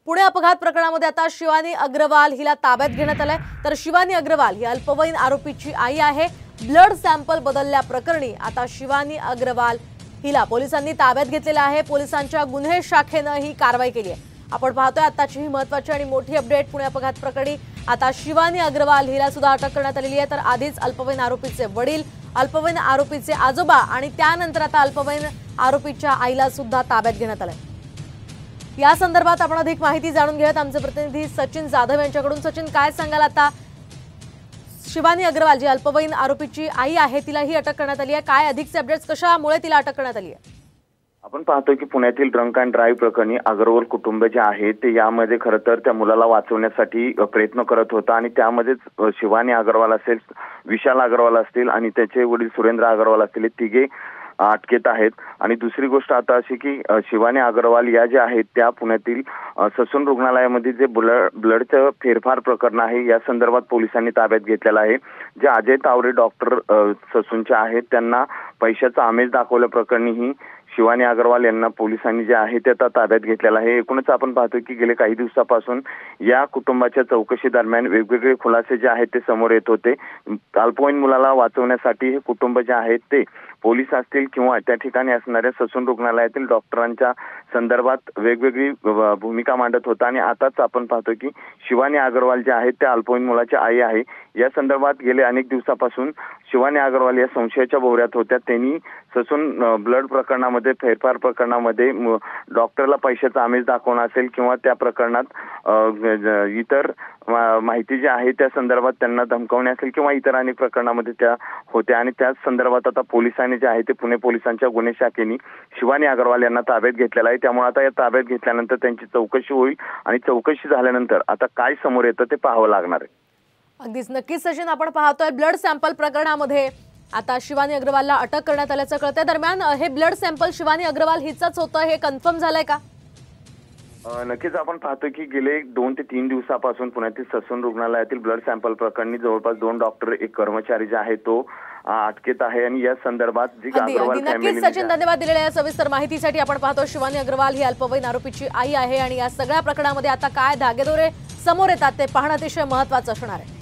पुणे अपघात प्रकरणामध्ये आता शिवानी अग्रवाल हिला ताब्यात घेण्यात आलंय। तर शिवानी अग्रवाल ही अल्पवयीन आरोपीची आई आहे। ब्लड सॅम्पल बदलल्या प्रकरणी आता शिवानी अग्रवाल हिला पोलिसांनी ताब्यात घेतलेलं आहे। पोलिसांच्या गुन्हे शाखेनं ही कारवाई केली आहे। आपण पाहतोय आताची ही महत्त्वाची आणि मोठी अपडेट। पुणे अपघात प्रकरणी आता शिवानी अग्रवाल हिला सुद्धा अटक करण्यात आलेली आहे। तर आधीच अल्पवयीन आरोपीचे वडील, अल्पवयीन आरोपीचे आजोबा आणि त्यानंतर आता अल्पवयीन आरोपीच्या आईला सुद्धा ताब्यात घेण्यात आलंय। या संदर्भात आपण अधिक माहिती जाणून घेऊयात आमचे प्रतिनिधी सचिन जाधव यांच्याकडून। सचिन, काय सांगाल आता शिवानी अग्रवाल जी अल्पवयीन आरोपीची आई आहे तिला ही अटक करण्यात आली आहे, काय अधिकचे अपडेट्स, कशामुळे तिला अटक करण्यात आली आहे? आपण पाहतोय की पुण्यातील ड्रंक अँड ड्राईव्ह प्रकरणी अग्रवाल कुटुंब जे आहे ते यामध्ये खरं तर त्या मुलाला वाचवण्यासाठी प्रयत्न करत होता आणि त्यामध्येच शिवानी अग्रवाल असेल, विशाल अग्रवाल असतील आणि त्याचे वडील सुरेंद्र अग्रवाल असतील, तिघे अटकेत आहेत। आणि दुसरी गोष्ट आता अशी की शिवानी अग्रवाल या ज्या आहेत त्या पुण्यातील ससून रुग्णालयामध्ये जे ब्लडचं फेरफार प्रकरण आहे या संदर्भात पोलिसांनी ताब्यात घेतलेलं आहे। जे अजय तावरे डॉक्टर ससूनचे आहेत त्यांना पैशाचा आमिष दाखवल्या प्रकरणी ही शिवानी अग्रवाल यांना पोलिसांनी जे आहे ते ताब्यात घेतलेलं आहे। एकूणच आपण पाहतोय की गेले काही दिवसापासून या कुटुंबाच्या चौकशी दरम्यान वेगवेगळे खुलासे जे आहेत ते समोर येत होते। अल्पवयीन मुलाला वाचवण्यासाठी हे कुटुंब जे आहेत ते पोलीस असतील किंवा त्या ठिकाणी असणाऱ्या ससून रुग्णालयातील डॉक्टरांच्या संदर्भात वेगवेगळी भूमिका मांडत होता। आणि आताच आपण पाहतोय की शिवानी अग्रवाल जे आहेत त्या अल्पवयीन मुलाची आई आहे। या संदर्भात गेले अनेक दिवसापासून शिवानी अग्रवाल या संशयाच्या भोवऱ्यात होत्या। त्यांनी ससून ब्लड प्रकरणामध्ये, फेरफार प्रकरणामध्ये डॉक्टरला पैशाचा आमिष दाखवणं असेल किंवा त्या प्रकरणात इतर माहिती जी आहे त्या संदर्भात त्यांना धमकावणे असेल किंवा इतर अनेक प्रकरणामध्ये त्या होत्या। आणि त्याच संदर्भात आता पोलिसांनी जे आहे ते पुणे पोलिसांच्या गुन्हे शाखेने शिवानी अग्रवाल यांना ताब्यात घेतलेला आहे। त्यामुळे आता या ताब्यात घेतल्यानंतर त्यांची चौकशी होईल आणि चौकशी झाल्यानंतर आता काय समोर येतं ते पाहावं लागणार आहे। अगदीच, नक्कीच सचिन, आपण पाहतोय ब्लड सॅम्पल प्रकरणामध्ये आता शिवानी अग्रवालला अटक करण्यात आल्याचं कळतंय। दरम्यान हे ब्लड सॅम्पल शिवानी अग्रवाल हिचंच होतं हे कन्फर्म झालंय का? नक्कीच आपण पाहतोय की गेले 2 ते 3 दिवसापासून पुण्यातील ससून रुग्णालयातील ब्लड सॅम्पल प्रकरणी जवळपास 2 डॉक्टर, एक कर्मचारी जे आहे तो अटकेत आहे। आणि या संदर्भात जी अग्रवाल नक्कीच सचिन, धन्यवाद दिलेल्या या सविस्तर माहितीसाठी। आपण पाहतो शिवानी अग्रवाल ही अल्पवयीन आरोपीची आई आहे आणि या सगळ्या प्रकरणामध्ये आता काय धागेदोरे समोर येतात ते पाहणं अतिशय महत्त्वाचं असणार आहे।